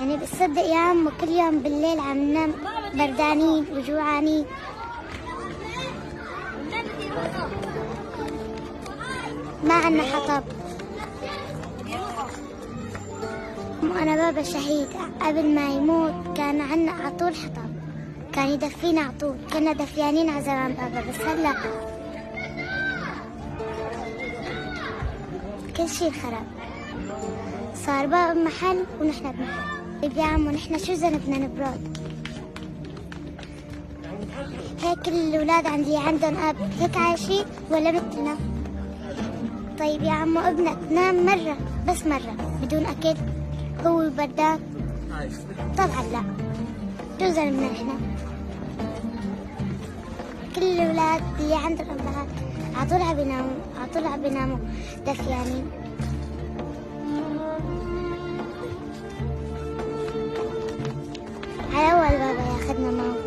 يعني بتصدق يا عمو كل يوم بالليل عم ننام بردانين وجوعانين. ما عنا حطب. أنا بابا شهيد، قبل ما يموت كان عنا عطول حطب، كان يدفينا عطول، كنا دفيانين على زمان بابا. بس هلا كل شي خرب، صار بابا بمحل ونحن بمحل. طيب يا عمو نحن شو ذنبنا نبرد؟ هيك الأولاد عندي عندهم أب هيك عايشين ولا مثلنا؟ طيب يا عمو ابنك نام مرة بس مرة بدون أكل هو بردان؟ طبعا لا. شو ذنبنا نحن؟ كل الأولاد اللي عندهم أمهات عطول عم بيناموا دفيانين. على أول بابا ياخدنا معه.